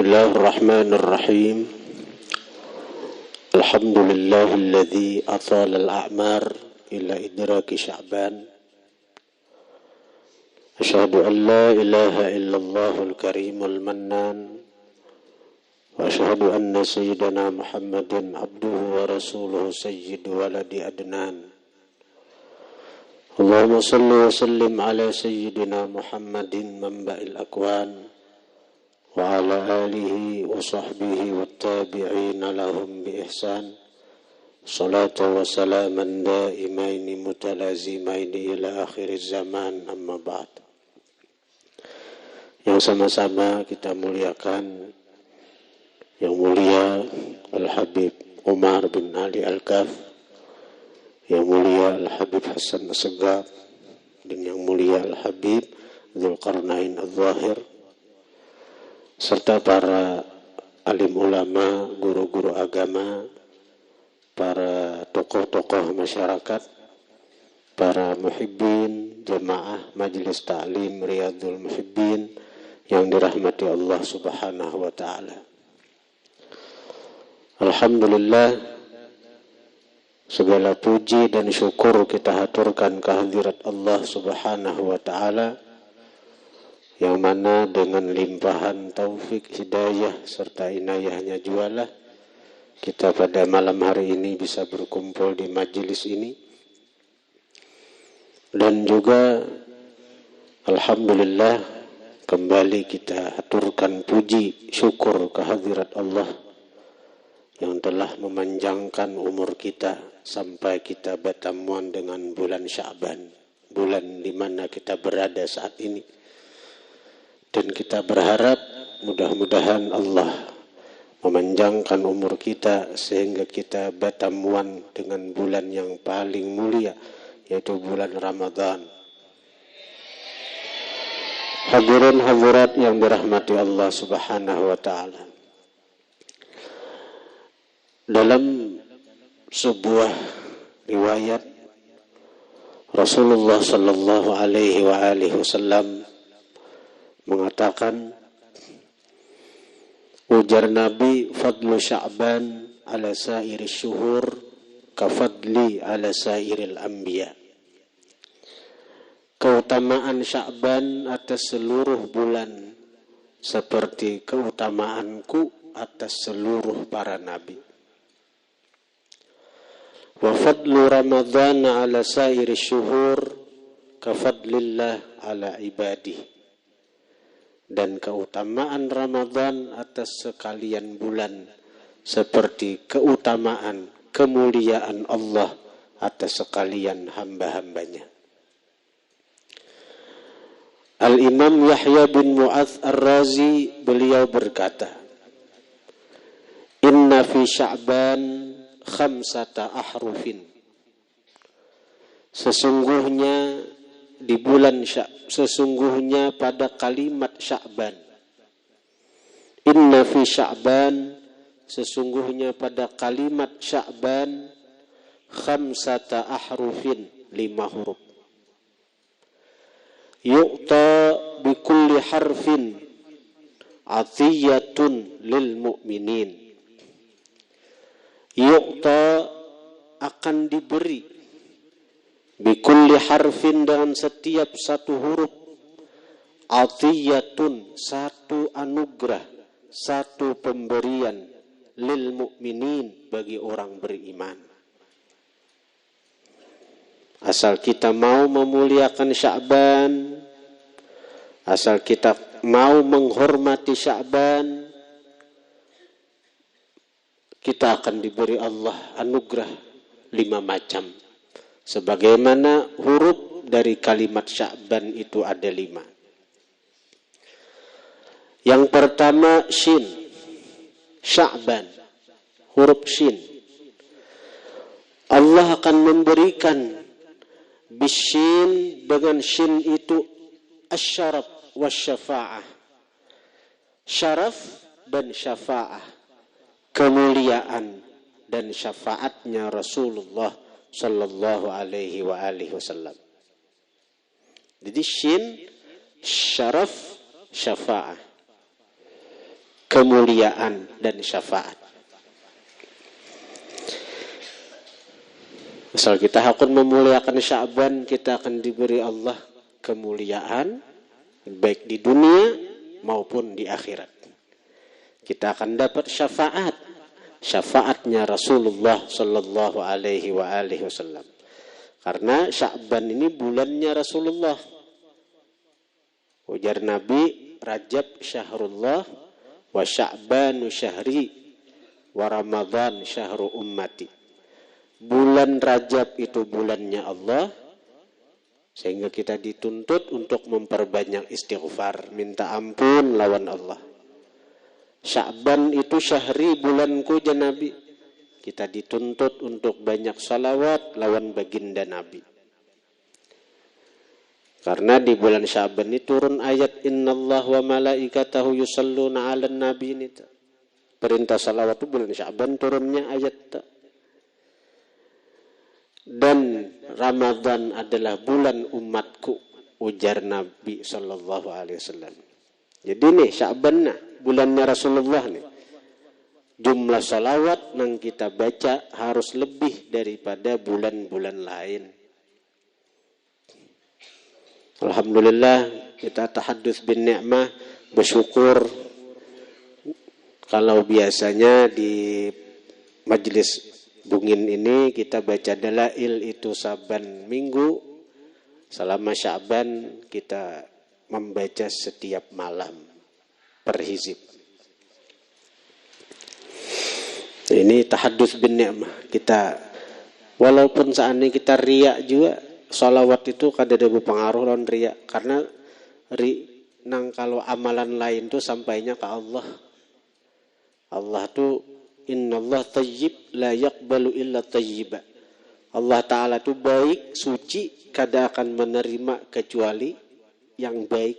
Bismillahirrahmanirrahim. Alhamdulillahilladzi athala al-a'mar ila idraki Sya'ban. Asyhadu an la ilaha illallahul karimul mannan. Wa asyhadu anna sayyidana Muhammadin abduhu wa rasuluhu sayyidu waladi adnan. Allahumma salli wa sallim ala sayyidina Muhammadin manba'il akwan. Wa ala alihi wa sahbihi wa tabi'ina lahum bi ihsan. Salatu wa salaman daimaini mutalazimaini ila akhir zaman, amma ba'd. Yang sama-sama kita muliakan yang mulia Al-Habib Umar bin Ali Al-Kaf, yang mulia Al-Habib Hasan As-Segaf, dan yang mulia Al-Habib Dzulqarnain Al-Zahir, serta para alim ulama, guru-guru agama, para tokoh-tokoh masyarakat, para muhibbin, jamaah Majelis Ta'lim Riyadhul Muhibbin yang dirahmati Allah Subhanahu wa Ta'ala. Alhamdulillah, segala puji dan syukur kita haturkan kehadirat Allah Subhanahu wa Ta'ala, yang mana dengan limpahan taufik, hidayah, serta inayahnya jualah kita pada malam hari ini bisa berkumpul di majelis ini. Dan juga alhamdulillah kembali kita haturkan puji syukur kehadirat Allah yang telah memanjangkan umur kita sampai kita bertemuan dengan bulan Sya'ban, bulan di mana kita berada saat ini. Dan kita berharap mudah-mudahan Allah memanjangkan umur kita sehingga kita bertemuan dengan bulan yang paling mulia, yaitu bulan Ramadan. Hadirin hadirat yang dirahmati Allah Subhanahu wa Ta'ala. Dalam sebuah riwayat Rasulullah sallallahu alaihi wasallam mengatakan, ujar Nabi, fadlu Sya'ban ala sairi syuhur kafadli ala sairil anbiya. Keutamaan Sya'ban atas seluruh bulan seperti keutamaanku atas seluruh para nabi. Wa fadlu Ramadhan ala sairi syuhur kafadlillah ala ibadihi. Dan keutamaan Ramadan atas sekalian bulan seperti keutamaan, kemuliaan Allah atas sekalian hamba-hambanya. Al-Imam Yahya bin Mu'adz Ar-Razi, beliau berkata, Inna fi Sya'ban khamsata ahrufin. Sesungguhnya pada kalimat Sya'ban. Inna fi Sya'ban, sesungguhnya pada kalimat Sya'ban, khamsata ahrufin, 5 huruf. Yu'ta bikulli harfin atiyatun lil mu'minin. Yu'ta, akan diberi, bikulli harfin, dengan setiap satu huruf, atiyatun, satu anugerah, satu pemberian, lil mu'minin, bagi orang beriman. Asal kita mau memuliakan Sya'ban, asal kita mau menghormati Sya'ban, kita akan diberi Allah anugerah 5 macam. Sebagaimana huruf dari kalimat Sya'ban itu ada 5. Yang pertama shin, Sya'ban, huruf shin. Allah akan memberikan bisyin, dengan shin itu asyaraf wasyafa'ah. Syaraf dan syafa'ah, kemuliaan dan syafaatnya Rasulullah sallallahu alaihi wasallam. Jadi shin, syaraf, syafa'ah. kemuliaan dan syafaat. Asal kita akan memuliakan Sya'ban, kita akan diberi Allah kemuliaan baik di dunia maupun di akhirat. Kita akan dapat syafaatnya Rasulullah sallallahu alaihi wasallam. Karena Sya'ban ini bulannya Rasulullah. Ujar Nabi, Rajab syahrullah wa Sya'banu syahri wa Ramadan syahru ummati. Bulan Rajab itu bulannya Allah, sehingga kita dituntut untuk memperbanyak istighfar, minta ampun lawan Allah. Sya'ban itu syahri, bulanku jan Nabi. Kita dituntut untuk banyak salawat lawan baginda Nabi. Karena di bulan Sya'ban ini turun ayat Innallaha wa malaikatahu yusalluna 'alan nabi ini. Perintah salawat itu bulan Sya'ban turunnya ayat itu. Dan Ramadan adalah bulan umatku, ujar Nabi sallallahu alaihi wasallam. Jadi nih Sya'ban bulannya Rasulullah nih. Jumlah salawat yang kita baca harus lebih daripada bulan-bulan lain. Alhamdulillah kita tahadduts bin ni'mah, bersyukur. Kalau biasanya di majelis Bungin ini kita baca dalail itu saban minggu, selama Sya'ban kita membaca setiap malam per hizib. Ini tahadduts bin ni'mah. Kita walaupun saatnya kita riak juga, salawat itu kada ada berpengaruh lawan riak, karena kalau amalan lain tuh sampainya ke Allah. Allah tuh Innallah tayyib la yaqbalu illa tayyiba. Allah Ta'ala itu baik, suci, kada akan menerima kecuali yang baik.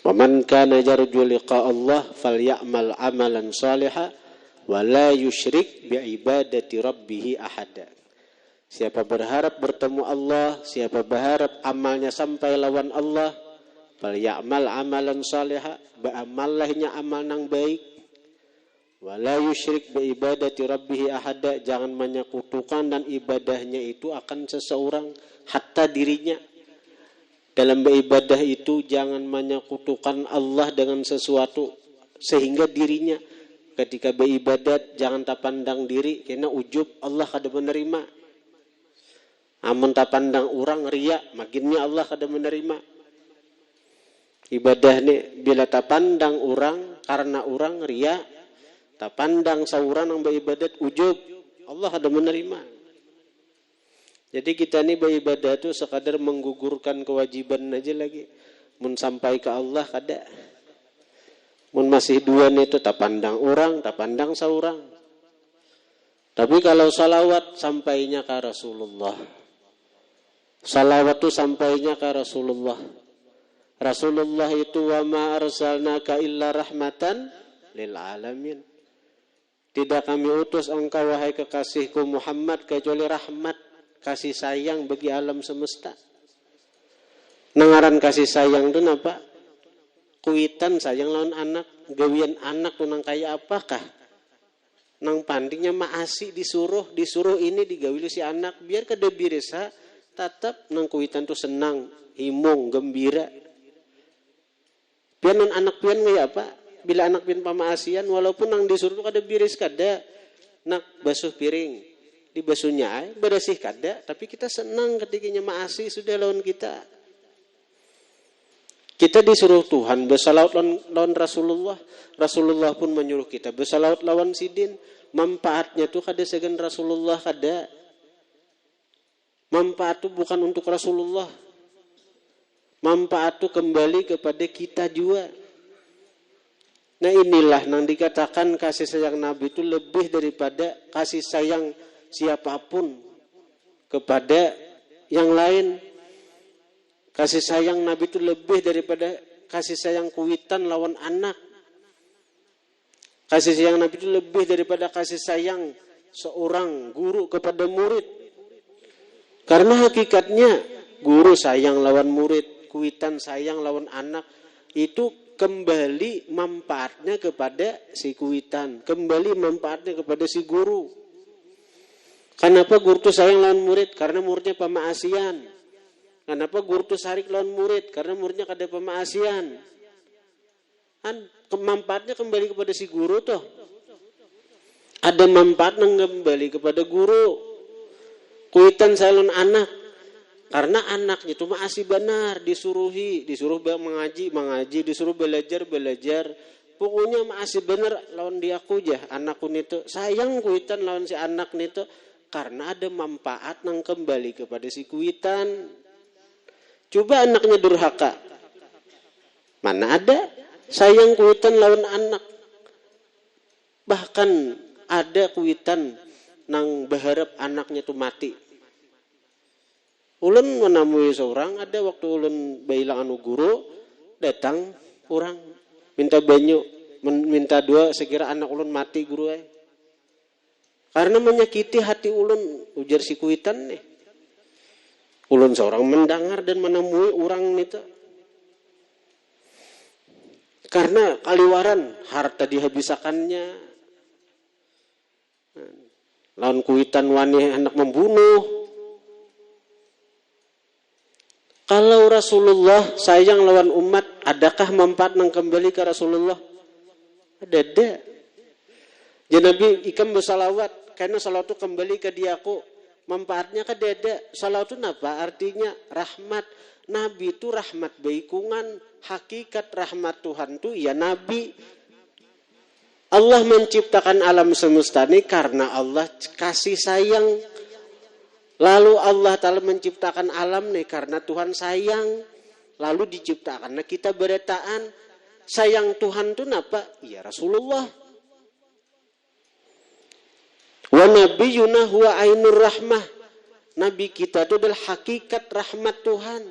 Wa man kana yarju liqa Allah falyamal amalan shalihan wa la yusyrik bi ibadati rabbih ahada. Siapa berharap bertemu Allah, siapa berharap amalnya sampai lawan Allah, falyamal amalan shalihan, beramalahnya amal yang baik, wala yusyrik bi ibadati rabbih ahada, jangan menyekutukan dan ibadahnya itu akan seseorang, hatta dirinya. Dalam beribadah itu jangan menyekutukan Allah dengan sesuatu, sehingga dirinya ketika beribadat jangan tak pandang diri, karena ujub Allah kada menerima. Amun tak pandang orang riya, makinnya Allah kada menerima. Ibadah ni bila tak pandang orang karena orang riya, tak pandang seorang yang beribadat ujub, Allah ada menerima. Jadi kita ni beribadah tu sekadar menggugurkan kewajiban aja lagi. Mun sampai ke Allah kada. Mun masih dua ni tu tak pandang orang, tak pandang seorang. Tapi kalau salawat sampainya ke Rasulullah. Salawat tu sampainya ke Rasulullah. Rasulullah itu wa ma arsalnaka illa rahmatan lil alamin. Tidak kami utus engkau wahai kekasihku Muhammad kecuali rahmat, kasih sayang bagi alam semesta. Nengaran kasih sayang itu apa? Kuitan sayang lawan anak, gawian anak tu nang kaya apakah? Nang pandingnya maasi disuruh ini digawi si anak biar kada biresa, tetap nang kuitan tu senang, himung, gembira. Biar non anak pian ngaya apa? Bila anak pian pamaasian, walaupun nang disuruh kada biris kada, nak basuh piring, di basuhnya ay, bersih kada, tapi kita senang ketikanya maasi sudah lawan kita. Kita disuruh Tuhan bersalawat lawan Rasulullah, Rasulullah pun menyuruh kita bersalawat lawan sidin. Manfaatnya tu kada segan Rasulullah kada. Manfaat tu bukan untuk Rasulullah. Manfaat itu kembali kepada kita juga. Nah inilah yang dikatakan kasih sayang Nabi itu lebih daripada kasih sayang siapapun kepada yang lain. Kasih sayang Nabi itu lebih daripada kasih sayang kuitan lawan anak. Kasih sayang Nabi itu lebih daripada kasih sayang seorang guru kepada murid. Karena hakikatnya guru sayang lawan murid, kuitan sayang lawan anak. itu kembali manfaatnya kepada si kuitan, kembali manfaatnya kepada si guru. Kenapa guru itu sayang lawan murid? Karena muridnya pemaasian. Kenapa guru itu sarik lawan murid? Karena muridnya kada pemaasian. Kan manfaatnya kembali kepada si guru toh. Ada manfaat yang kembali kepada guru. Kuitan saya lawan anak. Karena anaknya itu masih benar, disuruh mengaji, disuruh belajar. Pokoknya masih benar lawan dia aku aja, anakku itu. Sayang kuitan lawan si anak itu karena ada manfaat yang kembali kepada si kuitan. Coba anaknya durhaka. Mana ada sayang kuitan lawan anak. Bahkan ada kuitan nang berharap anaknya itu mati. Ulun menemui seorang, ada waktu ulun bailang anu guru, datang orang minta banyu, minta dua sekira anak ulun mati guru ay. Karena menyakiti hati ulun, ujar si kuitan nih. Ulun seorang mendengar dan menemui orang itu. Karena kaliwaran harta dihabisakannya. Lawan kuitan wani anak membunuh. Kalau Rasulullah sayang lawan umat, adakah manfaat yang kembali ke Rasulullah? Ada. Jadi Nabi ikam bersalawat, karena salawat itu kembali ke diaku. Manfaatnya kan ada. Salawat itu apa? Artinya rahmat. Nabi itu rahmat baikungan. Hakikat rahmat Tuhan itu ya Nabi. Allah menciptakan alam semesta ini karena Allah kasih sayang. Lalu Allah Ta'ala menciptakan alam nih karena Tuhan sayang. Lalu diciptakan. Nah kita beretaan sayang Tuhan itu apa? Ya Rasulullah. Wa nabiyuna huwa ainur rahmah. Nabi kita itu adalah hakikat rahmat Tuhan.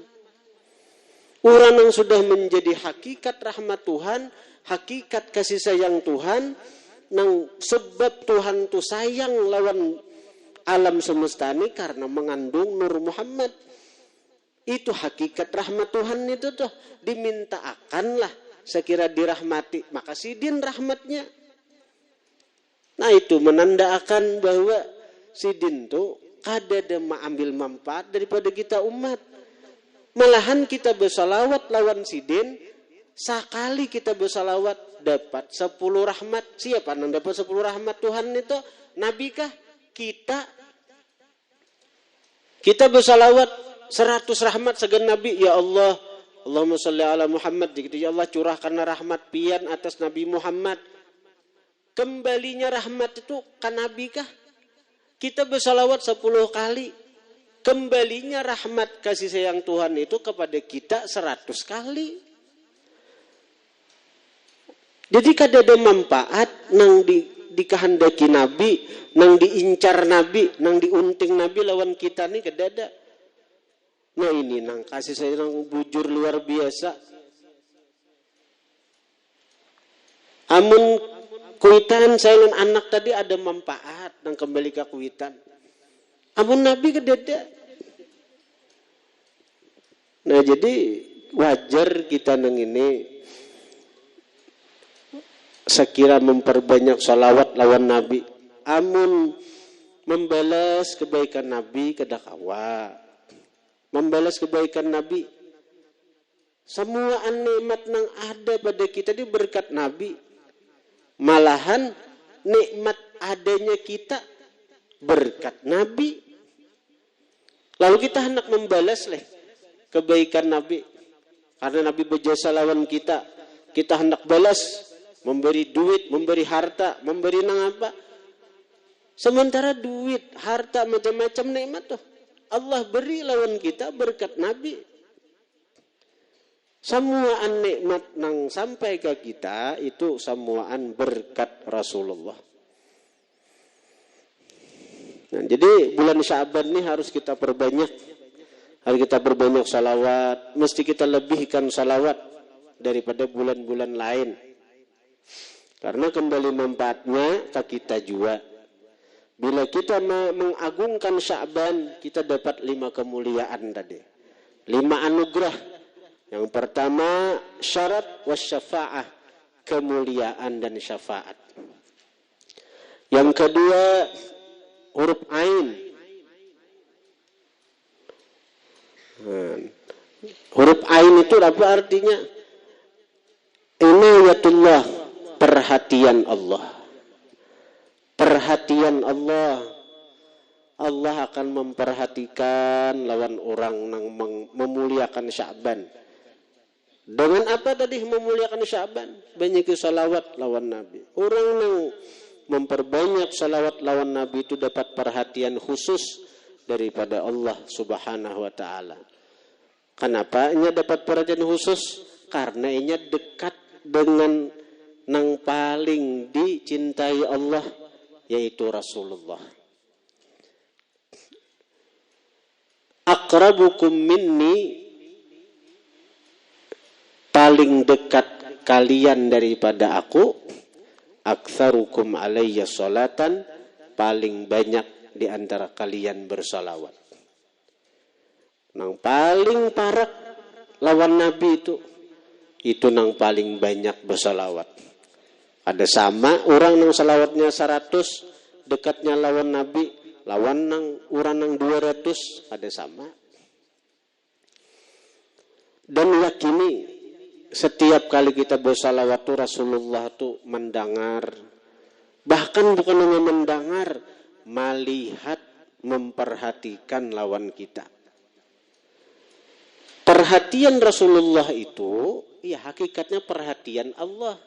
Orang yang sudah menjadi hakikat rahmat Tuhan, hakikat kasih sayang Tuhan, nang sebab Tuhan itu sayang lawan alam semesta ini karena mengandung Nur Muhammad. Itu hakikat rahmat Tuhan itu tuh. Diminta akanlah sekira dirahmati. Maka sidin rahmatnya. Nah itu menandakan bahwa sidin tuh kada ada ambil manfaat daripada kita umat. Malahan kita bersalawat lawan sidin. Sekali kita bersalawat dapat 10 rahmat. Siapa yang dapat 10 rahmat Tuhan itu? Nabi kah? Kita bersalawat 100 rahmat segan Nabi. Ya Allah, Allahumma salli ala Muhammad. Gitu, ya Allah curahkan rahmat pian atas Nabi Muhammad. Kembalinya rahmat itu kan Nabi kah? Kita bersalawat 10 kali. Kembalinya rahmat kasih sayang Tuhan itu kepada kita 100 kali. Jadi kada ada manfaat nang dikehendaki Nabi, nang diincar Nabi, nang diunting Nabi lawan kita nih kada ada. Nah ini nang kasih sayang bujur luar biasa. Amun kuitan saya anak tadi ada manfaat nang kembali ke kuitan. Amun Nabi kada ada. Nah jadi wajar kita nang ini sekira memperbanyak salawat lawan Nabi. Amun membalas kebaikan Nabi kada kawa. Membalas kebaikan Nabi. Semua nikmat yang ada pada kita ini berkat Nabi. Malahan nikmat adanya kita berkat Nabi. Lalu kita hendak membalas kebaikan Nabi. Karena Nabi berjasa lawan kita. Kita hendak balas. Memberi duit, memberi harta, memberi nang apa. Sementara duit, harta, macam-macam nikmat tuh. Allah beri lawan kita berkat Nabi. Semuaan nikmat nang sampai ke kita itu semuaan berkat Rasulullah. Nah, jadi bulan Sya'ban ini harus kita perbanyak. Harus kita perbanyak salawat. Mesti kita lebihkan salawat daripada bulan-bulan lain. Karena kembali manfaatnya ke kita juga. Bila kita mengagungkan Sya'ban, kita dapat 5 kemuliaan tadi. 5 anugerah Yang pertama syarat wasyafa'ah, kemuliaan dan syafaat. Yang kedua huruf ain. Huruf ain itu apa artinya? Inayatullah, perhatian Allah. Perhatian Allah. Allah akan memperhatikan lawan orang yang memuliakan Sya'ban. Dengan apa tadi memuliakan Sya'ban? Banyak salawat lawan Nabi. Orang yang memperbanyak salawat lawan Nabi itu dapat perhatian khusus daripada Allah Subhanahu wa ta'ala. Kenapa ia dapat perhatian khusus? Karena ia dekat dengan yang paling dicintai Allah, yaitu Rasulullah. Aqrabukum minni, paling dekat kalian daripada aku. Aktsarukum alayya sholatan, paling banyak di antara kalian bersalawat. Nang paling parah lawan Nabi itu nang paling banyak bersalawat. Ada sama orang nang salawatnya 100, dekatnya lawan Nabi, lawan nang orang nang 200, ada sama. Dan yakini setiap kali kita bersalawat tuh Rasulullah tuh mendengar, bahkan bukan hanya mendengar, melihat, memperhatikan lawan kita. Perhatian Rasulullah itu, ya hakikatnya perhatian Allah.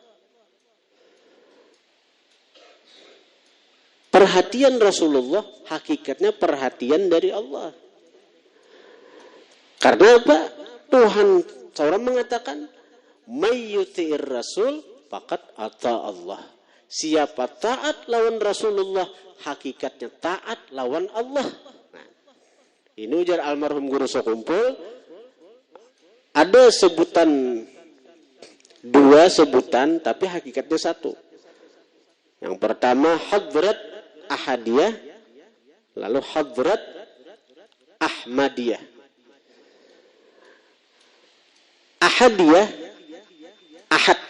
Perhatian Rasulullah hakikatnya perhatian dari Allah. Karena apa? Tuhan seorang mengatakan, mayyuti'ir rasul faqad ata Allah. Siapa taat lawan Rasulullah, hakikatnya taat lawan Allah. Nah, ini ujar almarhum guru sekumpul. Ada sebutan, 2 sebutan, tapi hakikatnya 1. Yang pertama hadrat Ahadiyah, lalu hadrat Ahmadiyah. Ahadiyah, Ahad,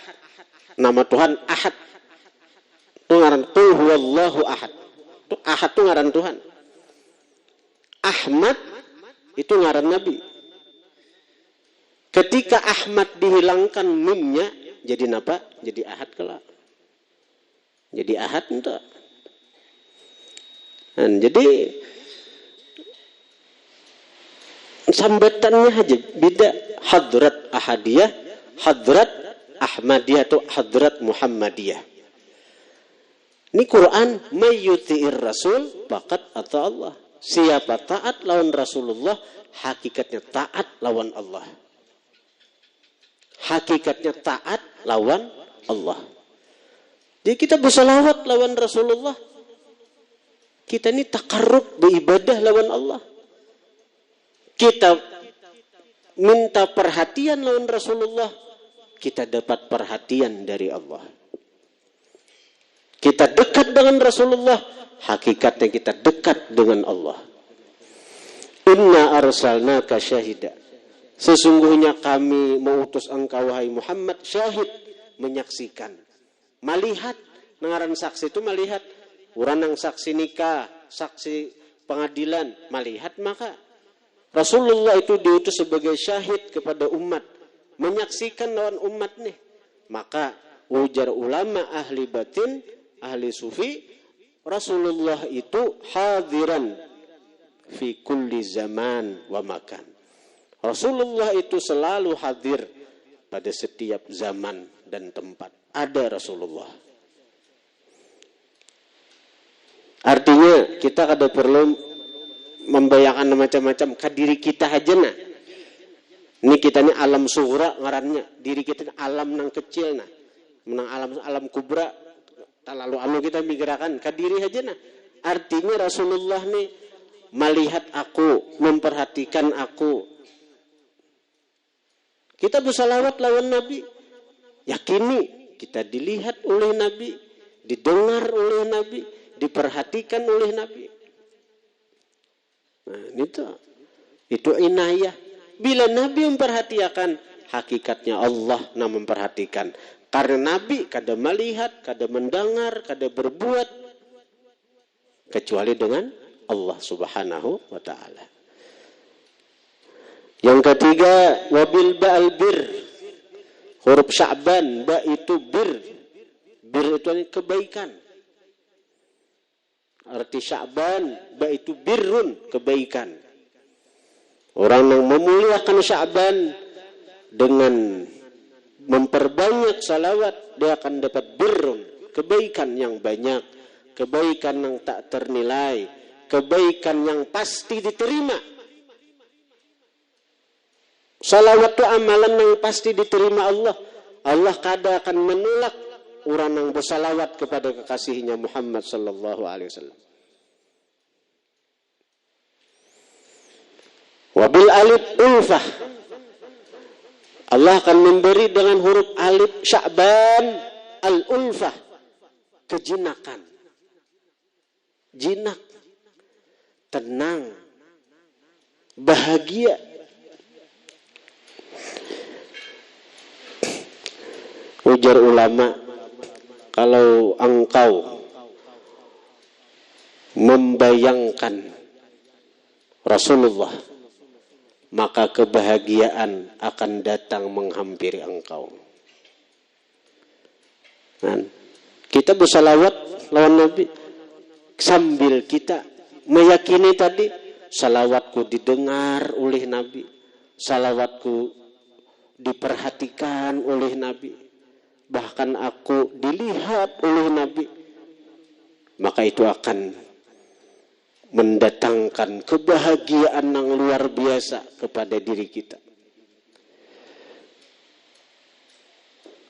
nama Tuhan Ahad. Itu ngaran Qul huwallahu ahad. Itu Ahad itu ngaran Tuhan. Ahmad itu ngaran Nabi. Ketika Ahmad dihilangkan mimnya, jadi apa? Jadi Ahad kelak. Jadi Ahad itu. Dan jadi sambatannya aja beda. Hadrat Ahadiyah, hadrat Ahmadiyah atau hadrat Muhammadiyah. Ini Quran, mayyuti'ir rasul faqad ata Allah. Siapa taat lawan Rasulullah, hakikatnya taat lawan Allah. Hakikatnya taat lawan Allah. Jadi kita bersalawat lawan Rasulullah. Kita ini takarrub beribadah lawan Allah. Kita minta perhatian lawan Rasulullah, kita dapat perhatian dari Allah. Kita dekat dengan Rasulullah, hakikatnya kita dekat dengan Allah. Inna arsalnaka syahida. Sesungguhnya kami mengutus engkau wahai Muhammad syahid, menyaksikan. Melihat, ngaran saksi itu melihat. Orang yang saksi nikah, saksi pengadilan, melihat maka. Rasulullah itu diutus sebagai syahid kepada umat, menyaksikan lawan umat nih. Maka ujar ulama ahli batin, ahli sufi, Rasulullah itu hadiran fi kulli zaman wa makan. Rasulullah itu selalu hadir pada setiap zaman dan tempat. Ada Rasulullah. Artinya kita kada perlu membayangkan macam-macam ke diri kita aja nah. Ini kita ini alam sughra ngarannya. Diri kita ini alam nang kecil nah. Menang alam kubra. Lalu kita mikirkan ke diri aja nah. Artinya Rasulullah nih melihat aku, memperhatikan aku. Kita bersalawat lawan Nabi. Yakini kita dilihat oleh Nabi, didengar oleh Nabi, diperhatikan oleh Nabi. Nah, itu inayah. Bila Nabi memperhatikan, hakikatnya Allah na memperhatikan. Karena Nabi kada melihat, kada mendengar, kada berbuat kecuali dengan Allah Subhanahu wa taala. Yang ketiga, wabil ba'al bir. Huruf Sya'ban, ba itu bir. Bir itu kebaikan. Arti Sya'ban, ba itu birrun, kebaikan. Orang yang memuliakan Sya'ban dengan memperbanyak salawat, dia akan dapat birrun, kebaikan yang banyak, kebaikan yang tak ternilai, kebaikan yang pasti diterima. Salawat itu amalan yang pasti diterima Allah. Allah kada akan menolak orang yang bersalawat kepada kekasihnya Muhammad sallallahu alaihi wasallam. Wabil alif ulfah. Allah akan memberi dengan huruf alif Sya'ban al-ulfah, kejinakan. Jinak, tenang, bahagia. Ujar ulama, kalau engkau membayangkan Rasulullah, maka kebahagiaan akan datang menghampiri engkau. Kita bersalawat lawan Nabi sambil kita meyakini tadi salawatku didengar oleh Nabi, salawatku diperhatikan oleh Nabi, bahkan aku dilihat oleh Nabi, maka itu akan mendatangkan kebahagiaan yang luar biasa kepada diri kita.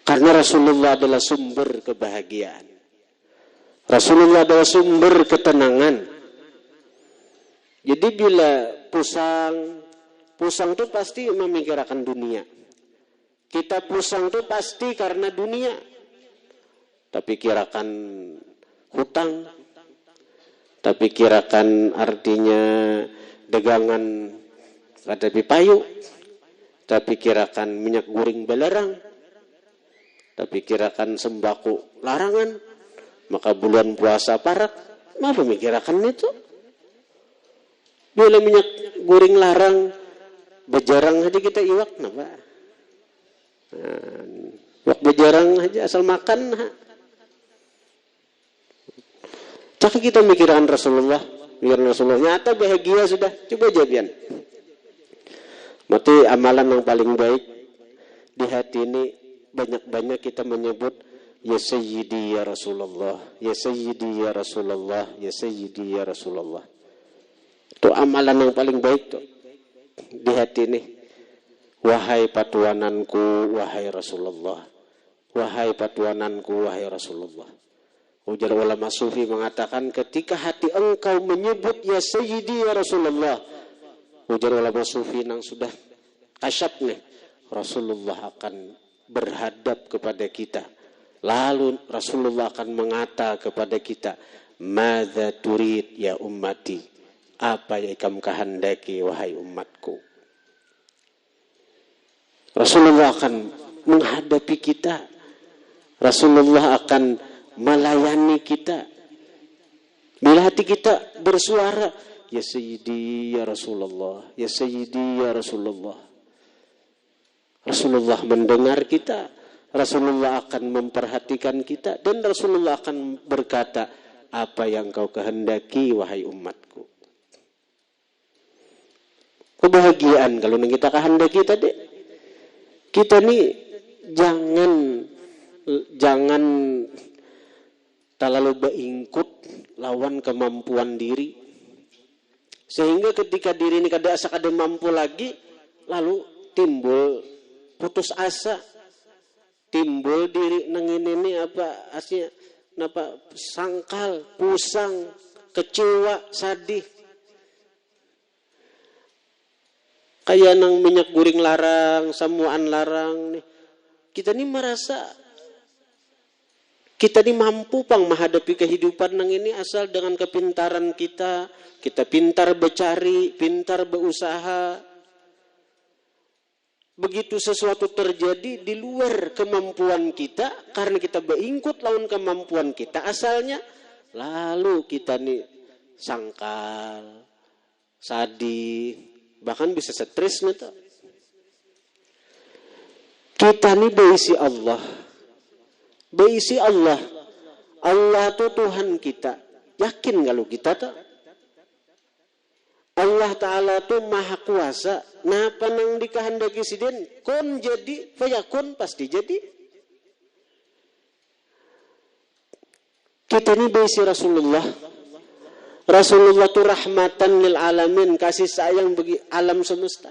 Karena Rasulullah adalah sumber kebahagiaan. Rasulullah adalah sumber ketenangan. Jadi bila pusang itu pasti memikirkan dunia. Kita pusang itu pasti karena dunia. Tapi kirakan hutang, tapi kirakan artinya dagangan kadapi payu, tapi kirakan minyak goreng belerang, tapi kirakan sembako larangan, maka bulan puasa parak, apa mikirakan itu? Bila minyak goreng larang, bejarang aja kita iwak, napa? Iwak bejarang aja asal makan, Cakap kita mikirkan Rasulullah, nyata bahagia sudah. Coba jadian. Mati amalan yang paling baik di hati ini banyak-banyak kita menyebut ya Sayyidi ya Rasulullah, ya Sayyidi ya Rasulullah, ya Sayyidi ya Rasulullah. Itu amalan yang paling baik tuh di hati ini. Wahai patuananku, wahai Rasulullah. Wahai patuananku, wahai Rasulullah. Ujar ulama sufi mengatakan ketika hati engkau menyebut ya Sayyidi ya Rasulullah, ujar ulama sufi yang sudah kasyaf nih, Rasulullah akan berhadap kepada kita. Lalu Rasulullah akan mengata kepada kita, madza turid ya ummati, apa yang kamu kehendaki wahai umatku. Rasulullah akan menghadapi kita. Rasulullah akan melayani kita. Bila hati kita bersuara, ya Sayyidi ya Rasulullah, ya Sayyidi ya Rasulullah. Rasulullah mendengar kita, Rasulullah akan memperhatikan kita, dan Rasulullah akan berkata, apa yang kau kehendaki wahai umatku. Kebahagiaan kalau kita kehendaki tadi. Kita nih jangan terlalu beingkut lawan kemampuan diri. Sehingga ketika diri ini kada mampu lagi, lalu timbul putus asa. Timbul diri nang ini apa aslinya napa sangkal, pusang, kecewa, sedih. Kayak nang minyak goreng larang, samuan larang nih. Kita nih merasa kita ini mampu pang menghadapi kehidupan nang ini asal dengan kepintaran kita. Kita pintar bercari, pintar berusaha. begitu sesuatu terjadi di luar kemampuan kita, karena kita beingkut lawan kemampuan kita asalnya, lalu kita nih sangkal, sadih, bahkan bisa stres nih. Kita nih beisi Allah. Beisi Allah. Allah itu Tuhan kita. Yakin kalau kita tak? Allah Ta'ala itu maha kuasa. Napa nang dikehendaki sidin? Kun jadi, fayakun pasti jadi. Kita ini beisi Rasulullah. Rasulullah itu rahmatan lil alamin. Kasih sayang bagi alam semesta.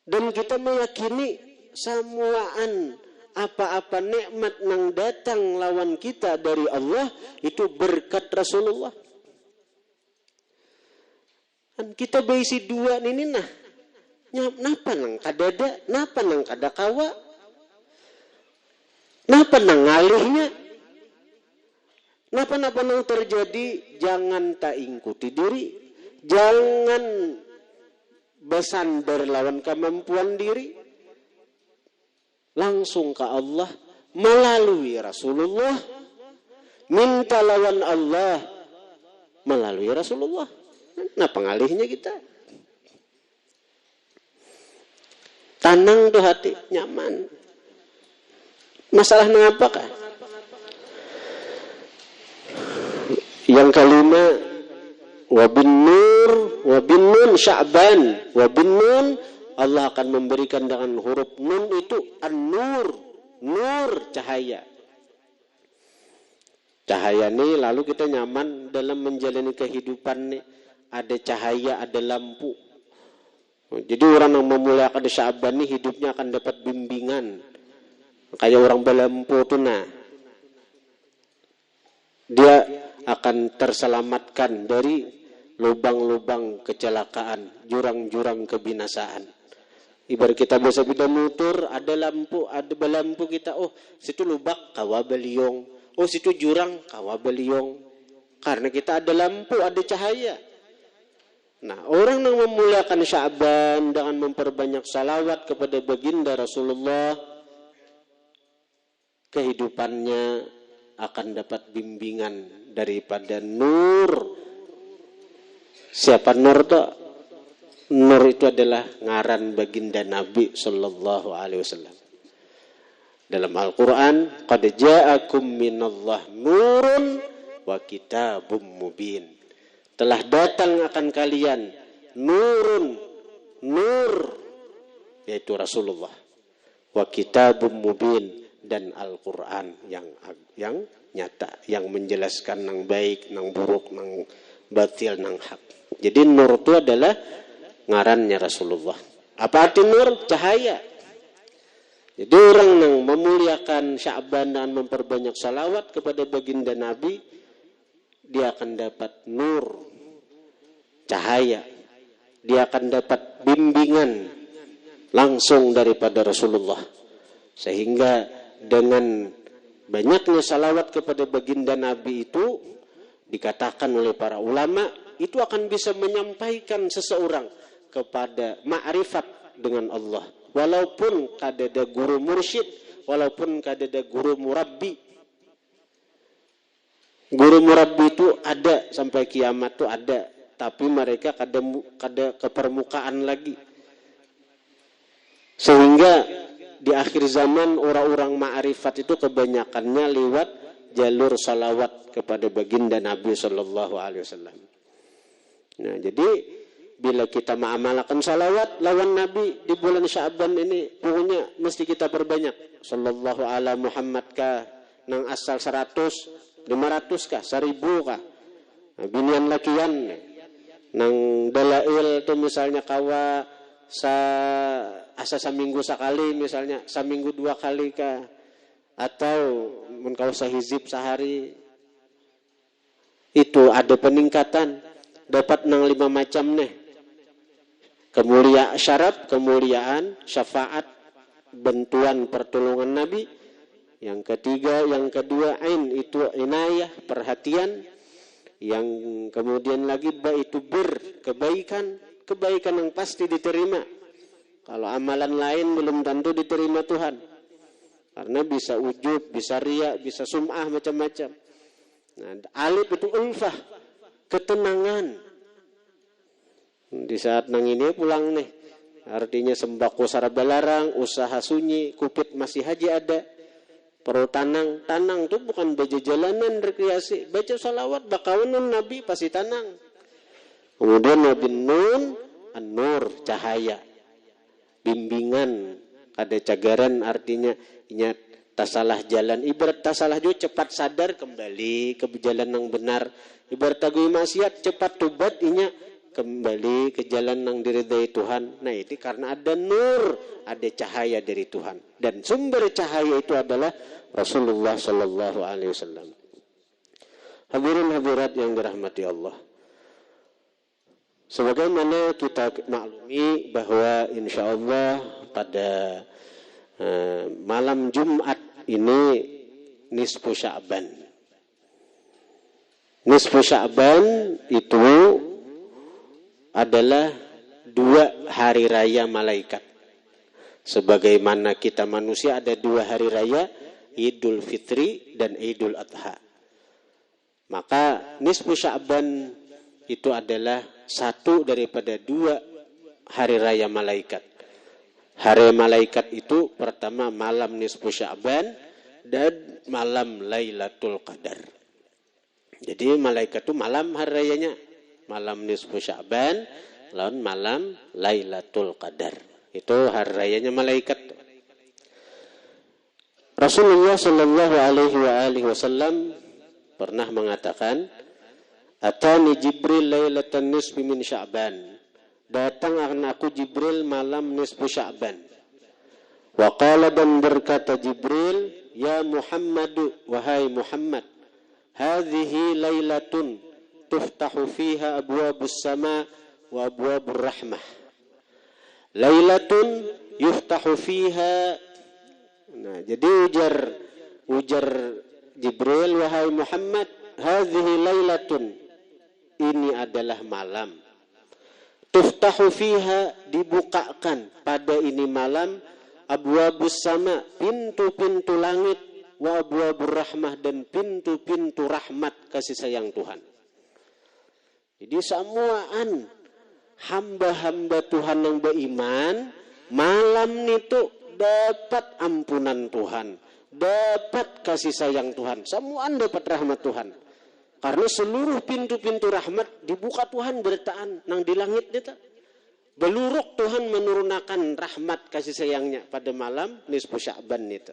Dan kita meyakini semuaan apa-apa nikmat nang datang lawan kita dari Allah itu berkat Rasulullah. Dan kita beisi dua ini nah. Napa nang kadada, napa nang kada kawa, napa nang ngalihnya, napa nang terjadi, jangan tak ikuti diri, jangan bersandar lawan kemampuan diri, langsung ke Allah melalui Rasulullah, minta lawan Allah melalui Rasulullah. Nah pengalihnya kita tenang tuh hati, nyaman. Masalah mengapa kah? Yang kelima, wabin nun Sya'ban, wabin nun, Allah akan memberikan dengan huruf nun itu an-nur, nur cahaya. Cahaya ini lalu kita nyaman dalam menjalani kehidupan nih. Ada cahaya, ada lampu. Jadi orang yang memuliakan Sya'ban ini hidupnya akan dapat bimbingan. Kayak orang berlampu tuh nah. Dia akan terselamatkan dari lubang-lubang kecelakaan, jurang-jurang kebinasaan. Ibarat kita biasa beda motor, ada lampu, ada lampu kita, oh situ lubak, kawa beliong. Oh situ jurang, kawa beliong. Karena kita ada lampu, ada cahaya. Nah, orang yang memuliakan Sya'ban dengan memperbanyak salawat kepada baginda Rasulullah, kehidupannya akan dapat bimbingan daripada nur. Siapa nur itu? Nur itu adalah ngaran baginda Nabi sallallahu alaihi wasallam. Dalam Al-Qur'an, qad ja'akum minallah nurun wa kitabum mubin. Telah datang akan kalian nurun, nur, yaitu Rasulullah, wa kitabum mubin, dan Al-Quran yang nyata, yang menjelaskan nang baik, nang buruk, nang batil, nang hak. Jadi nur itu adalah ngarannya Rasulullah. Apa arti nur? Cahaya. Jadi orang yang memuliakan Sya'ban dan memperbanyak salawat kepada baginda Nabi, dia akan dapat nur, cahaya. Dia akan dapat bimbingan langsung daripada Rasulullah. Sehingga dengan banyaknya salawat kepada baginda Nabi itu, dikatakan oleh para ulama, itu akan bisa menyampaikan seseorang kepada ma'rifat dengan Allah. Walaupun kadada guru mursyid, walaupun kadada guru murabbi. Guru murabbi itu ada sampai kiamat itu ada, tapi mereka kada ke permukaan lagi. Sehingga di akhir zaman orang-orang ma'rifat itu kebanyakannya lewat jalur salawat kepada baginda Nabi sallallahu alaihi wasallam. Nah, jadi bila kita mengamalkan salawat lawan Nabi di bulan Sya'ban ini, pokoknya mesti kita perbanyak. Sallallahu ala Muhammad kah, nang asal 100, 500 kah, 1000 kah, binian lakian nang dalail itu misalnya kawa asa seminggu sekali, misalnya seminggu 2 kali kah, atau mun kau sahizib sehari, itu ada peningkatan, dapat nang 5 macam nih. Kemuliaan syaraf, kemuliaan syafaat, bantuan pertolongan Nabi. Yang ketiga, yang kedua, ain itu inayah, perhatian. Yang kemudian lagi ba itu kebaikan, kebaikan yang pasti diterima. Kalau amalan lain belum tentu diterima Tuhan. Karena bisa ujub, bisa riya, bisa sum'ah, macam-macam. Nah, alif itu ulfah, ketenangan. Di saat nang ini pulang nih. Artinya sembako saraba larang, usaha sunyi, kupit masih haji ada. Perlu tanang tuh bukan baca jalanan rekreasi, baca salawat, bakawanun Nabi pasti tanang. Kemudian Nabi Nun, an-nur, cahaya, bimbingan, ada cagaran artinya ingat tasalah jalan. Ibarat tasalah juga cepat sadar kembali ke jalan yang benar. Ibarat tagui maksiat cepat tobat inya kembali ke jalan yang diridai Tuhan. Nah ini karena ada nur, ada cahaya dari Tuhan. Dan sumber cahaya itu adalah Rasulullah Sallallahu Alaihi Wasallam. Hadirin hadirat yang dirahmati Allah. Sebagaimana kita maklumi bahwa insya Allah pada malam Jumat ini nisfu Sya'ban. Nisfu Sya'ban itu adalah 2 hari raya malaikat. Sebagaimana kita manusia ada 2 hari raya, Idul Fitri dan Idul Adha. Maka nisfu Sya'ban itu adalah satu daripada 2 hari raya malaikat. Hari malaikat itu pertama malam nisfu Sya'ban dan malam Lailatul Qadar. Jadi malaikat itu malam hari rayanya. Malam nisfu Sya'ban, lawan malam Lailatul Qadar. Itu hari rayanya malaikat. Rasulullah Sallallahu Alaihi Wasallam pernah mengatakan, Atani Jibril lailatan nisfi min Sya'ban. Datang akan aku Jibril malam nisfu Sya'ban. Wa qala dan berkata Jibril, Ya Muhammadu, wahai Muhammad, hadhihi lailatun tuftahu fiha abwabus sama wa abwabur rahmah. Lailatun yuftahu fiha. Nah, jadi ujar Jibril, wahai Muhammad, hadhihi lailatun, ini adalah malam. Tuftahu fiha, dibukakan pada ini malam, abwabus sama, pintu-pintu langit, wa abwabur rahmah, dan pintu-pintu rahmat kasih sayang Tuhan. Jadi semuaan hamba-hamba Tuhan yang beriman malam itu dapat ampunan Tuhan, dapat kasih sayang Tuhan, semuaan dapat rahmat Tuhan. Karena seluruh pintu-pintu rahmat dibuka Tuhan bertaan nang di langit itu. Beluruk Tuhan menurunkan rahmat kasih sayangnya pada malam nisfu Sya'ban itu.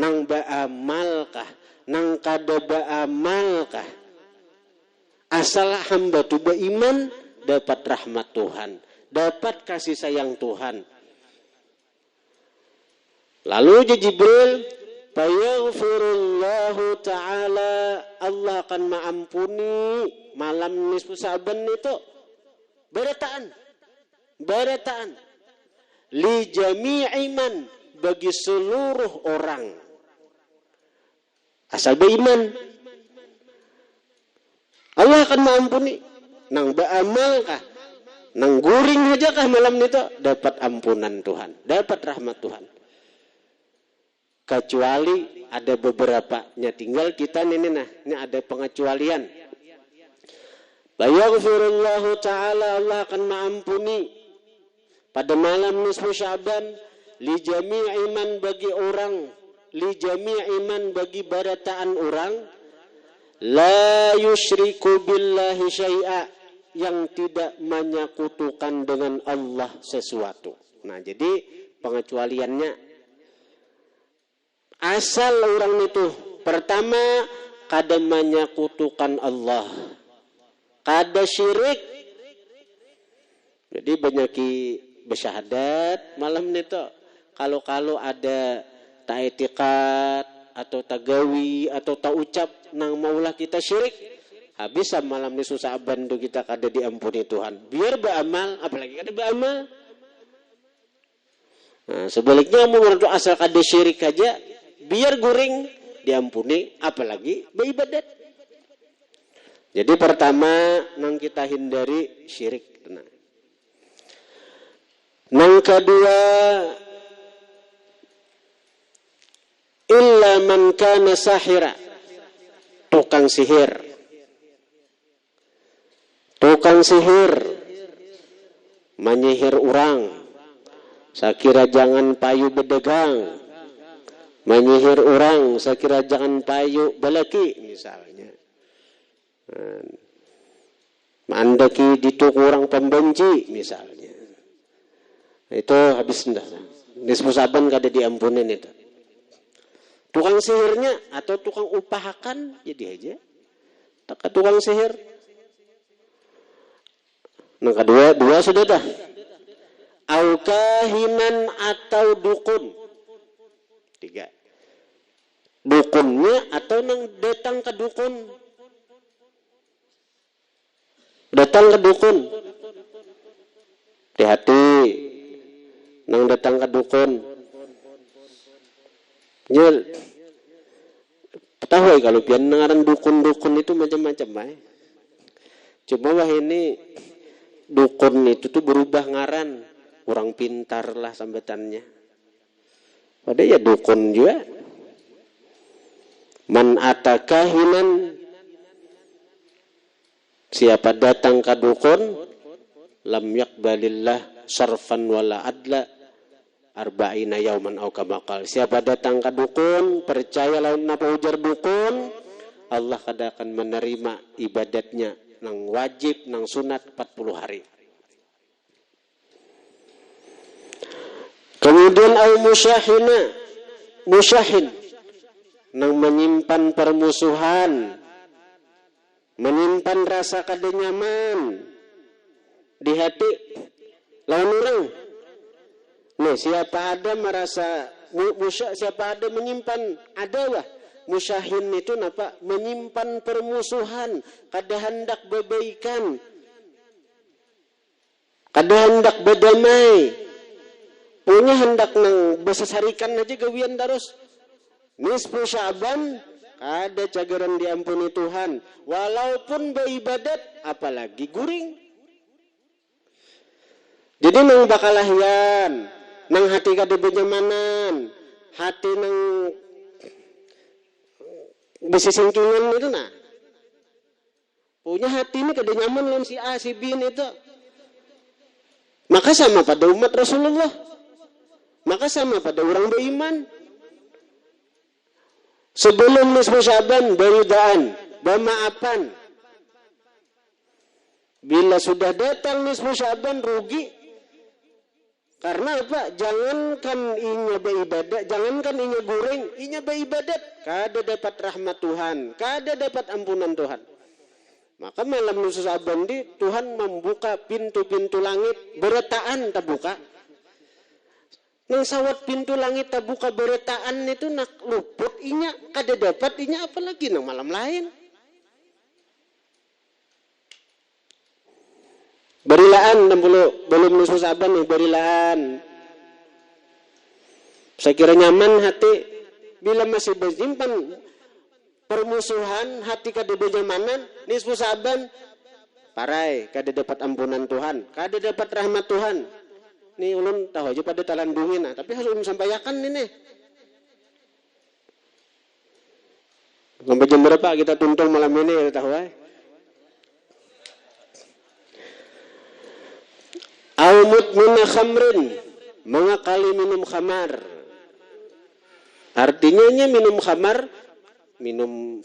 Nang ba'amalkah, nang kada ba'amalkah, asal hamba tu beriman dapat rahmat Tuhan, dapat kasih sayang Tuhan. Lalu Jibril, fayaghfirullahu ta'ala, Allah akan mengampuni malam nisfu Sya'ban itu. Barataan. Li jami'i man, bagi seluruh orang. Asal beriman. Allah akan mengampuni. Nang beramalkah, nang guring aja kah malam itu, dapat ampunan Tuhan, dapat rahmat Tuhan. Kecuali ada beberapanya, tinggal kita ini ada pengecualian. Bayaghfirullahu ta'ala, Allah akan mengampuni pada malam nisfu Sya'ban li jami'i man, bagi orang, li jami'i man, bagi barataan orang, la yusyriku billahi syai'a, yang tidak menyekutukan dengan Allah sesuatu. Nah, jadi pengecualiannya, asal orang itu pertama kada menyekutukan Allah, kada syirik. Jadi banyak bersyahadat malam itu. Kalau ada ta'itiqat atau tagawi atau ta'ucap nang maulah kita syirik, habis malam ni susah bantu kita kada diampuni Tuhan. Biar beramal, apalagi kada beramal. Nah, sebaliknya mau ngerti asal kada syirik aja, biar guring diampuni, apalagi beribadat. Jadi pertama nang kita hindari syirik. Nah. Nang kedua, illa man kana sahira, tukang sihir. Tukang sihir menyihir orang, sakira jangan payu bedegang. Menyihir orang, sakira jangan payu balaki misalnya. Mandaki dituk orang pembenci misalnya. Itu habis dah. Nismusaban kada diampunin itu. Tukang sihirnya atau tukang upahakan jadi aja. Tak tukang sihir. Nah dua sudah dah. Au kahinan atau dukun. 3. Dukunnya atau nang datang ke dukun. Datang ke dukun. Hati-hati. Nang datang ke dukun. Nyel. Tahu kalau pian ngaran dukun-dukun itu macam-macam Cuma wah ini dukun itu tuh berubah ngaran. Orang pintar lah sambetannya. Padahal ya dukun juga. Man atakahinan, siapa datang ke dukun, lam yakbalillah sarfan wala adla arba'ina yauman au kamakal. Siapa datang ke dukun, percaya lawan apa ujar dukun, Allah kada akan menerima ibadatnya nang wajib nang sunat 40 hari. Kemudian au musyahin nang menyimpan permusuhan, menyimpan rasa kada nyaman di hati lawan orang. Nih, siapa ada merasa siapa ada menyimpan adalah musyahin itu napa? Menyimpan permusuhan, kada hendak bebaikan, kada hendak berdamai, punya hendak nang besesarikan aja gawian terus. Nisfu Sya'ban ada cagaran diampuni Tuhan, walaupun beribadat apalagi guring. Jadi nang bakalahyan, nang hati kada benyamanan, hati nang besi singkingan itu nah. Punya hati ini kada nyaman lawan si A, si B itu. Maka sama pada umat Rasulullah. Maka sama pada orang beriman. Sebelum nisfu Sya'ban beridaan, bermaafan. Bila sudah datang nisfu Sya'ban rugi. Karena apa? Jangankan inya beribadat, jangankan inya goreng, inya beribadat. Kada dapat rahmat Tuhan, kada dapat ampunan Tuhan. Maka malam nisfu Sya'ban di Tuhan membuka pintu-pintu langit, beretaan terbuka. Nang sawat pintu langit terbuka beretaan itu nak luput inya kada dapat inya apalagi nang malam lain. Berilaan 60 belum nisfu Sya'ban nih berilaan. Saya kira nyaman hati bila masih bersimpan permusuhan hati kada benyamanan nisfu Sya'ban parai kada dapat ampunan Tuhan, kada dapat rahmat Tuhan. Nih ulun tahu aja pada talandungin tapi harus ulun sampaikan ini. Sampai jam berapa kita tuntung malam ini tahu Au mudmina khamrin, mengakali minum khamar. Artinya minum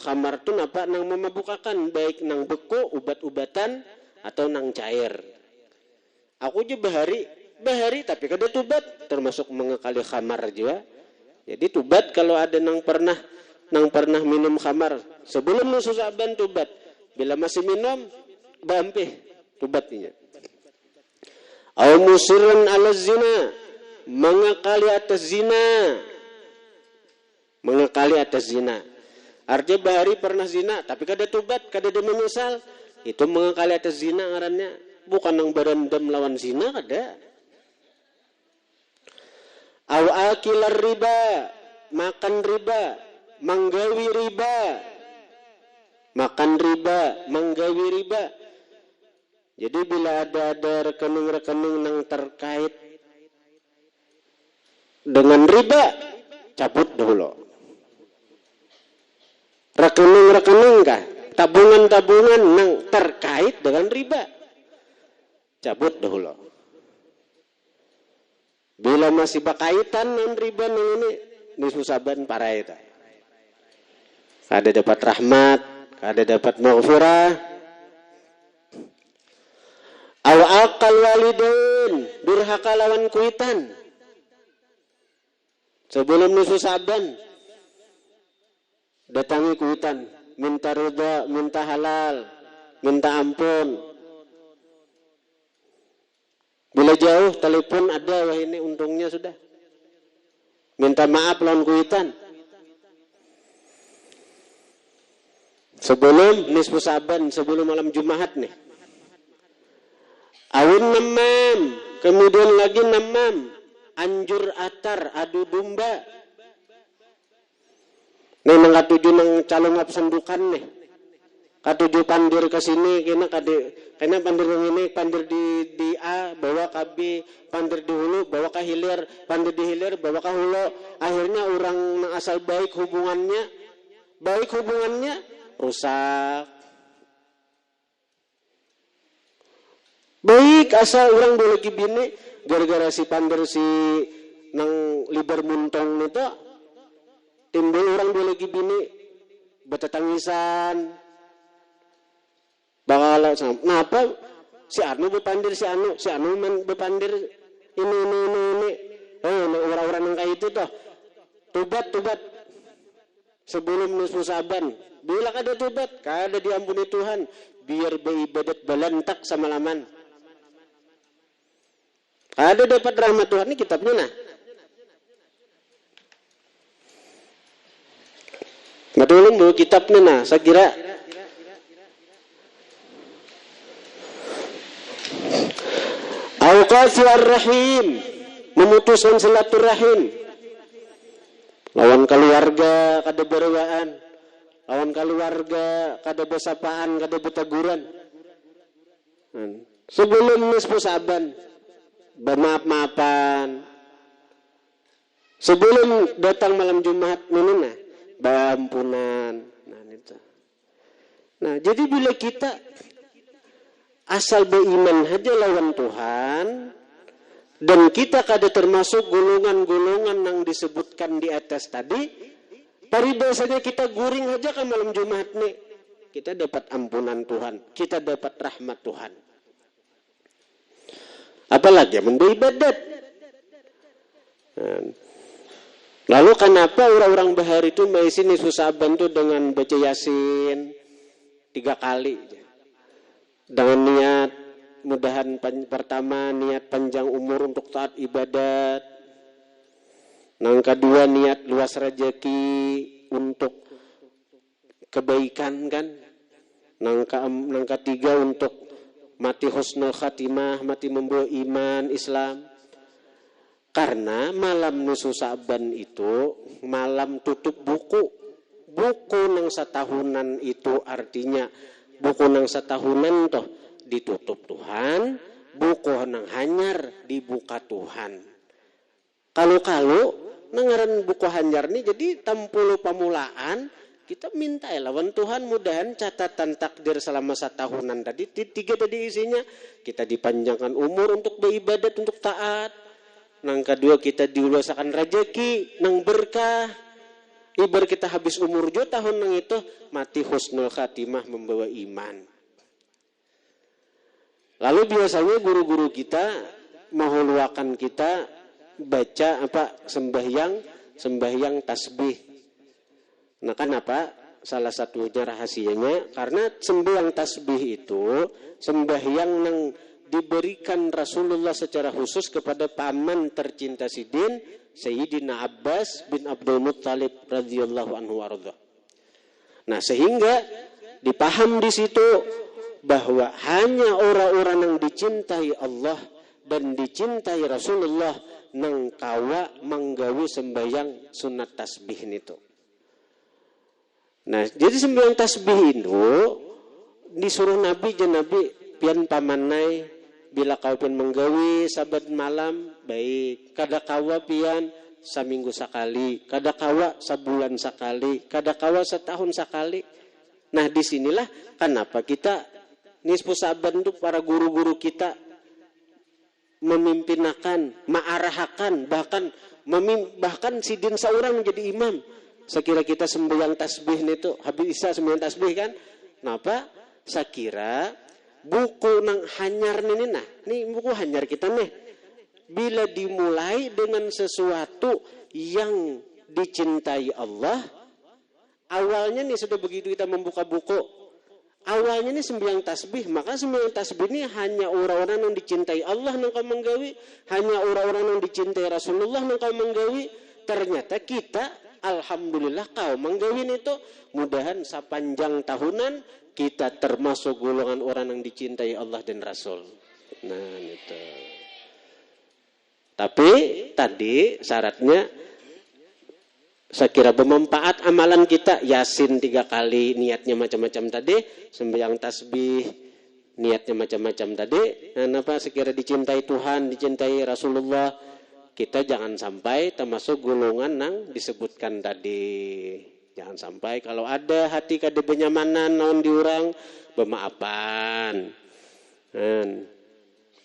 khamar tu apa nang memabukakan baik nang beku ubat-ubatan atau nang cair. Aku je bahari tapi kada tubat termasuk mengakali khamar juga. Jadi tubat kalau ada nang pernah minum khamar sebelum nisfu Sya'ban tubat. Bila masih minum bampih tubatnya. Au musirran 'ala zina, mengakali atas zina. Mengakali atas zina. Artinya bahari pernah zina tapi kada tubat, kada menyesal. Itu mengakali atas zina ngarannya. Bukan nang berendam lawan zina kada. Au akilar riba, makan riba, manggawi riba. Makan riba, manggawi riba. Jadi bila ada rekening-rekening yang terkait dengan riba, cabut dahulu. Rekening-rekening kah, tabungan-tabungan yang terkait dengan riba, cabut dahulu. Bila masih berkaitan dengan riba ini nisfu saban para itu. Kada dapat rahmat, kada dapat maghfirah. Aw aqal walidain, durhaka lawan kuitan. Sebelum nisfu saban datangi kuitan, minta ridha, minta halal, minta ampun. Bila jauh telepon ada, wah ini untungnya sudah. Minta maaf lawan kuitan. Sebelum nisfu saban, sebelum malam Jumat nih. Awin namam, kemudian lagi namam, anjur atar, adu domba. Nih nangkatuju nang calon absendukan nih. Katuju pandir ke sini, kena pandir yang ini, pandir di A, bawa ke B, pandir di hulu, bawa ke hilir, pandir di hilir, bawa ke hulu. Akhirnya orang asal baik hubungannya, rusak. Baik asal orang boleh bini, gara-gara si pandir si nang liber muntong itu, timbul orang boleh bini, betatangisan. Bakal kenapa si Anu berpandir si Anu berpandir ini. Orang-orang yang kayak itu toh tobat sebelum nisfu saban. Bila kada tobat, kada diampuni Tuhan, biar beribadat balantak sama laman. Kada dapat rahmat Tuhan, ini kitabnya nah. Betul mau kitabnya nah, saya kira Al-Qasi ar-Rahim, memutuskan silaturahim. Lawan keluarga kada berewaan, lawan keluarga kada bersapaan, kada betaguran. Sebelum nisfu saban, bermaaf-maafan. Sebelum datang malam Jumat, nununa, bampunan. Nah, jadi bila kita asal beriman saja lawan Tuhan, dan kita kada termasuk golongan-golongan yang disebutkan di atas tadi, paribasanya kita guring saja ke malam Jumat nih, kita dapat ampunan Tuhan, kita dapat rahmat Tuhan. Apalagi yang beribadat. Lalu kenapa orang-orang bahar itu maisi nisfu saban itu dengan baca Yasin 3 kali? Dengan niat mudahan pertama niat panjang umur untuk taat ibadat. Yang kedua niat luas rezeki untuk kebaikan kan. Yang ketiga untuk mati husnul khatimah, mati membawa iman Islam. Karena malam nisfu saban itu malam tutup buku. Buku nang setahunan itu artinya buku nang setahunan toh ditutup Tuhan, buku nang hanyar dibuka Tuhan. Kalau nangaran buku hanyar nih jadi tampulu pamulaan, kita minta lawan Tuhan mudahan catatan takdir selama setahunan tadi, 3 tadi isinya, kita dipanjangkan umur untuk beribadat, untuk taat. Nang kedua kita diulusakan rezeki, nang berkah. Ibar kita habis umur jo tahun nang itu mati husnul khatimah membawa iman. Lalu biasanya guru-guru kita menghuluakan kita baca sembahyang tasbih. Nah kenapa? Salah satunya rahasianya karena sembahyang tasbih itu sembahyang yang diberikan Rasulullah secara khusus kepada paman tercinta Sidin Sayyidina Abbas bin Abdul Muttalib radhiyallahu anhu warḍah. Nah, sehingga dipaham di situ bahwa hanya orang-orang yang dicintai Allah dan dicintai Rasulullah nang kawa manggawi sembahyang sunat tasbih itu. Nah, jadi sembahyang tasbih itu disuruh Nabi pian pamanai bila kau pian menggawi sabat malam baik kada kawa pian saminggu sekali, kadakawa sebulan sekali, kadakawa setahun sekali. Nah disinilah kenapa kita nisfu Sa'ban itu para guru-guru kita memimpinakan, ma'arahakan, bahkan sidin seorang menjadi imam. Sekira kita sembahyang tasbih itu, habis isya sembahyang tasbih kan? Napa? Sekira buku nang hanyar ini nah, ini buku hanyar kita nih. Bila dimulai dengan sesuatu yang dicintai Allah, awalnya nih sudah begitu kita membuka buku, awalnya nih sembahyang tasbih, maka sembahyang tasbih ini hanya orang-orang yang dicintai Allah yang kau menggawi, hanya orang-orang yang dicintai Rasulullah yang kau menggawi. Ternyata kita, alhamdulillah kau menggawi itu, mudahan sepanjang tahunan kita termasuk golongan orang yang dicintai Allah dan Rasul. Nah itu. Tapi tadi syaratnya saya kira bermanfaat amalan kita. Yasin 3 kali, niatnya macam-macam tadi. Sembahyang tasbih, niatnya macam-macam tadi. Dan apa sekira dicintai Tuhan, dicintai Rasulullah, kita jangan sampai termasuk golongan yang disebutkan tadi. Jangan sampai kalau ada hati kada benyamanan naon diurang, bermaafan.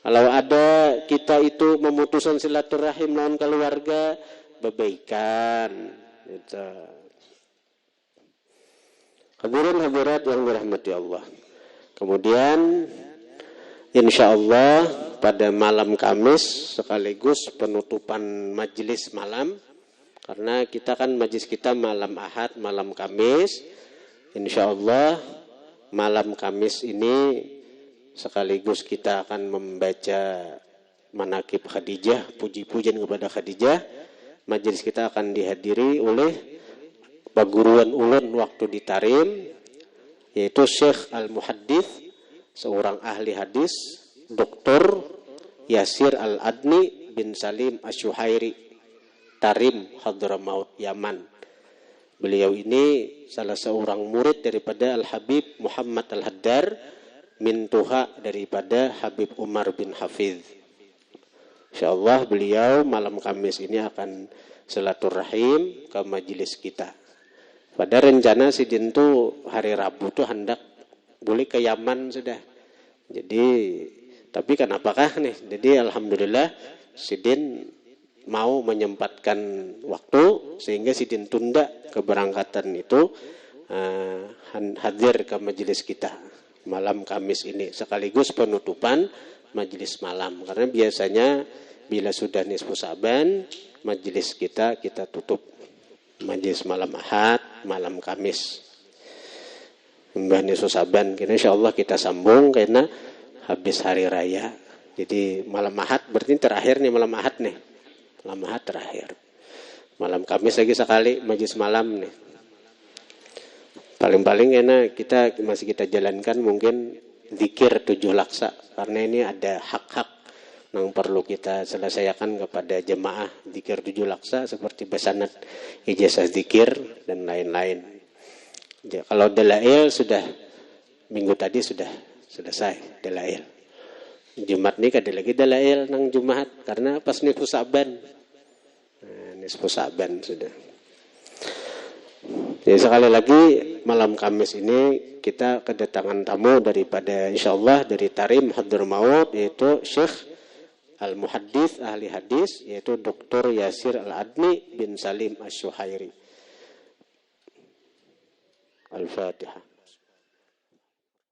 Kalau ada kita itu memutuskan silaturahim lawan keluarga, berbaikan. Gitu. Hadirin hadirat yang dirahmati Allah. Kemudian insya Allah pada malam Kamis sekaligus penutupan majelis malam, karena kita kan majelis kita malam Ahad, malam Kamis. Insya Allah malam Kamis ini sekaligus kita akan membaca manakib Khadijah, puji-pujian kepada Khadijah. Majelis kita akan dihadiri oleh paguruan ulun waktu di Tarim, yaitu Syekh Al-Muhaddits, seorang ahli hadis, Dr. Yasir Al-Adni bin Salim Asy-Syuhairi, Tarim, Hadramaut, Yaman. Beliau ini salah seorang murid daripada Al-Habib Muhammad Al-Haddar, mintuha daripada Habib Umar bin Hafiz. InsyaAllah beliau malam Kamis ini akan silaturahim ke majelis kita. Pada rencana sidin tu hari Rabu tu hendak boleh ke Yaman sudah. Jadi tapi kenapakah nih? Jadi alhamdulillah sidin mau menyempatkan waktu sehingga sidin tunda keberangkatan itu, hadir ke majelis kita malam Kamis ini sekaligus penutupan majelis malam, karena biasanya bila sudah nisfu Sa'ban majelis kita tutup majelis malam Ahad, malam Kamis mbah nisfu Sa'ban. Karena insyaallah kita sambung karena habis hari raya. Jadi malam Ahad berarti terakhir nih, malam Ahad nih, malam Ahad terakhir, malam Kamis lagi sekali majelis malam nih. Paling-paling karena masih kita jalankan mungkin zikir 7 laksa, karena ini ada hak-hak yang perlu kita selesaikan kepada jemaah. Zikir 7 laksa seperti basanat, ijazah zikir dan lain-lain. Kalau dalail sudah minggu tadi sudah selesai dalail. Jumat ini ada lagi dalail nang Jumat karena pas nisfu Sa'ban. Nisfu Sa'ban sudah. Jadi sekali lagi malam Kamis ini kita kedatangan tamu daripada insyaallah dari Tarim Hadramaut, yaitu Syekh Al-Muhaddits, ahli hadis, yaitu Dr. Yasir Al-Adni bin Salim Asy-Syuhairi. Al-Fatihah.